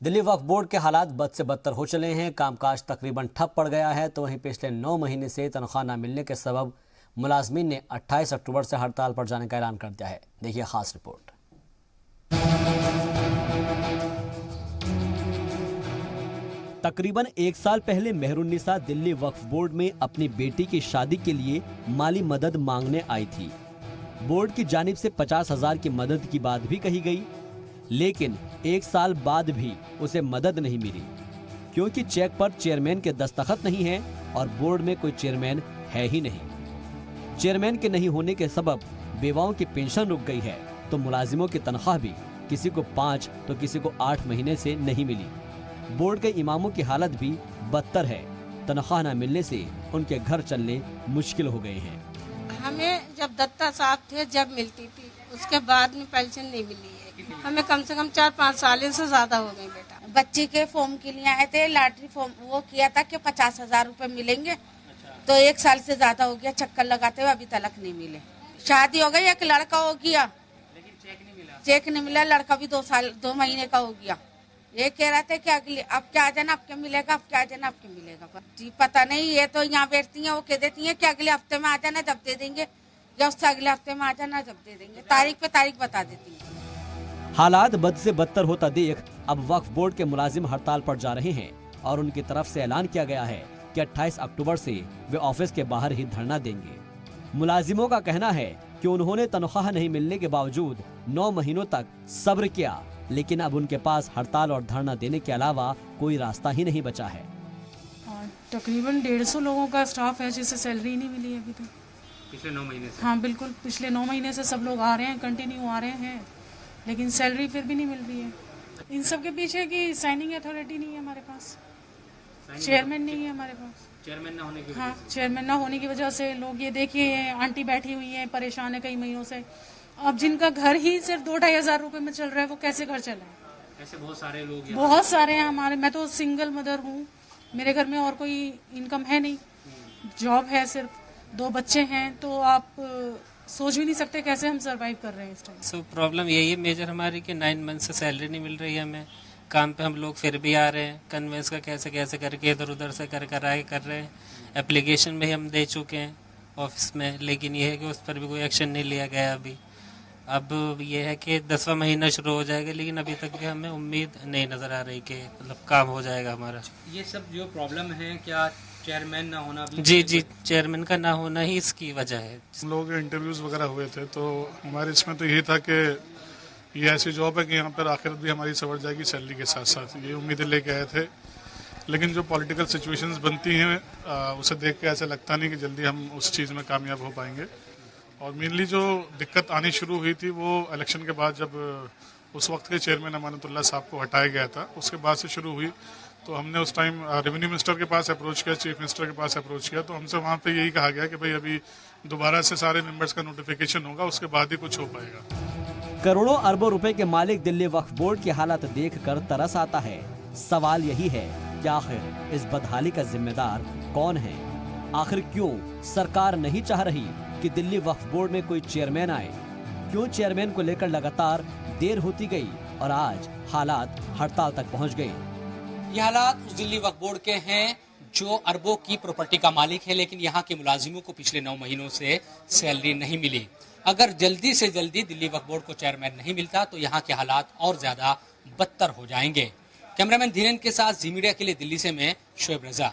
Delhi Waqf board के हालात बद से बदतर हो चले हैं। कामकाज तकरीबन ठप पड़ गया है। तो वहीं पिछले 9 महीने से तनख्वाह न मिलने के सबब मुलाजमीन ने 28 अक्टूबर से हड़ताल पर जाने का ऐलान कर दिया है। देखिए खास रिपोर्ट। तकरीबन 1 साल पहले मेहरुन्निसा दिल्ली वक्फ बोर्ड में अपनी बेटी की शादी के लिए माली मदद मांगने आई थी। बोर्ड की जानिब से 50,000 की मदद की बात भी कही गई, लेकिन 1 साल बाद भी उसे मदद नहीं मिली, क्योंकि चेक पर चेयरमैन के दस्तखत नहीं हैं और बोर्ड में कोई चेयरमैन है ही नहीं। चेयरमैन के नहीं होने के सबब बेवाओं की पेंशन रुक गई है, तो मुलाजिमों की तनख्वाह भी किसी को 5 तो किसी को 8 महीने से नहीं मिली। बोर्ड के इमामों की हालत भी बदतर है। तनख्वाह न मिलने से उनके घर चलने मुश्किल हो गए हैं। हमें जब दत्ता साहब थे जब मिलती थी, उसके बाद में पेंशन नहीं मिली है। हमें कम से कम 4-5 साल से ज्यादा हो गए बेटा। बच्चे के फॉर्म के लिए आए थे, लॉटरी फॉर्म वो किया था कि 50,000 रुपए मिलेंगे। तो 1 साल से ज्यादा हो गया चक्कर लगाते हुए, अभी तक नहीं मिले। शादी हो गई, एक लड़का हो गया, लेकिन चेक नहीं मिला। लड़का भी 2 महीने का हो गया। ये कह रहे थे कि अगले अब क्या आ जाना आपके मिलेगा, अब क्या आ जाना आपके मिलेगा। पर जी पता नहीं, ये तो यहाँ बैठती हैं, वो कह देती हैं कि अगले हफ्ते में आ जाना जब दे देंगे, या उससे अगले हफ्ते में आ जाना जब दे देंगे। तारीख पे तारीख बता देती हैं। हालात बद से बदतर होता देख अब वक्फ बोर्ड के मुलाजिम हड़ताल पर जा रहे हैं और उनकी तरफ से ऐलान किया गया है कि 28 अक्टूबर से वे ऑफिस के बाहर ही धरना देंगे। मुलाजिमों का कहना है कि उन्होंने तनख्वाह नहीं मिलने के बावजूद 9 महीनों तक सब्र किया, लेकिन अब उनके पास हड़ताल और धरना देने के अलावा कोई रास्ता ही नहीं बचा है। तकरीबन 150 लोगों का स्टाफ है जिसे सैलरी नहीं मिली अभी तक। पिछले 9 महीने से? हाँ बिल्कुल, पिछले 9 महीने से सब लोग आ रहे हैं, कंटिन्यू आ रहे हैं, लेकिन सैलरी फिर भी नहीं मिल रही है। इन सब के पीछे की साइनिंग अथॉरिटी नहीं है हमारे पास, चेयरमैन नहीं है हमारे पास। चेयरमैन ना होने की वजह से? चेयरमैन ना होने की वजह से लोग, ये देखिए आंटी बैठी हुई है, परेशान है कई महीनों से। अब जिनका घर ही सिर्फ 2-2.5 हजार रुपए में चल रहा है, वो कैसे घर चलाए? ऐसे बहुत सारे लोग, बहुत सारे हैं हमारे। मैं तो सिंगल मदर हूँ, मेरे घर में और कोई इनकम है नहीं, जॉब है सिर्फ, 2 बच्चे हैं। तो आप सोच भी नहीं सकते कैसे हम सरवाइव कर रहे हैं इस टाइम। सो प्रॉब्लम यही है मेजर हमारी कि 9 मंथ से सैलरी नहीं मिल रही है हमें। काम पे हम लोग फिर भी आ रहे हैं, कन्वेंस का कैसे कैसे करके इधर उधर से कर रहे हैं। एप्लीकेशन भी हम दे चुके हैं ऑफिस में, लेकिन ये है कि उस पर भी कोई एक्शन नहीं लिया गया अभी। अब ये है कि 10वां महीना शुरू हो जाएगा, लेकिन अभी तक भी हमें उम्मीद नहीं नज़र आ रही कि मतलब काम हो जाएगा हमारा। ये सब जो प्रॉब्लम है, क्या चेयरमैन ना होना भी? जी, चेयरमैन का ना होना ही इसकी वजह है। हम लोग इंटरव्यूज़ वगैरह हुए थे, तो हमारे इसमें तो यही था कि ये ऐसी जॉब है कि यहाँ पर आखिरत भी हमारी सवर जाएगी सैलरी के साथ साथ, ये उम्मीदें लेके आए थे। लेकिन जो पॉलिटिकल सिचुएशंस बनती हैं उसे देख के ऐसा लगता नहीं कि जल्दी हम उस चीज़ में कामयाब हो पाएंगे। और मेनली जो दिक्कत आनी शुरू हुई थी वो इलेक्शन के बाद, जब उस वक्त के चेयरमैन अमानतुल्लाह साहब को हटाया गया था, उसके बाद से शुरू हुई। तो हमने उस टाइम रेवेन्यू मिनिस्टर के पास अप्रोच किया, चीफ मिनिस्टर के पास अप्रोच किया, तो हमसे वहाँ पे यही कहा गया कि भाई अभी दोबारा से सारे मेंबर्स का नोटिफिकेशन होगा, उसके बाद ही कुछ हो पाएगा। करोड़ों अरबों रुपए के मालिक दिल्ली वक्फ बोर्ड की हालत देखकर तरस आता है। सवाल यही है कि आखिर इस बदहाली का जिम्मेदार कौन है? आखिर क्यों सरकार नहीं चाह रही कि दिल्ली वक्फ बोर्ड में कोई चेयरमैन आए? क्यों चेयरमैन को लेकर लगातार देर होती गई और आज हालात हड़ताल तक पहुंच गए? ये हालात उस दिल्ली वक्फ बोर्ड के हैं जो अरबों की प्रॉपर्टी का मालिक है, लेकिन यहाँ के मुलाजिमों को पिछले 9 महीनों से सैलरी नहीं मिली। अगर जल्दी से जल्दी दिल्ली वक्फ बोर्ड को चेयरमैन नहीं मिलता तो यहाँ के हालात और ज्यादा बदतर हो जाएंगे। कैमरामैन धीरेन के साथ जी मीडिया के लिए दिल्ली से मैं शोएब रजा।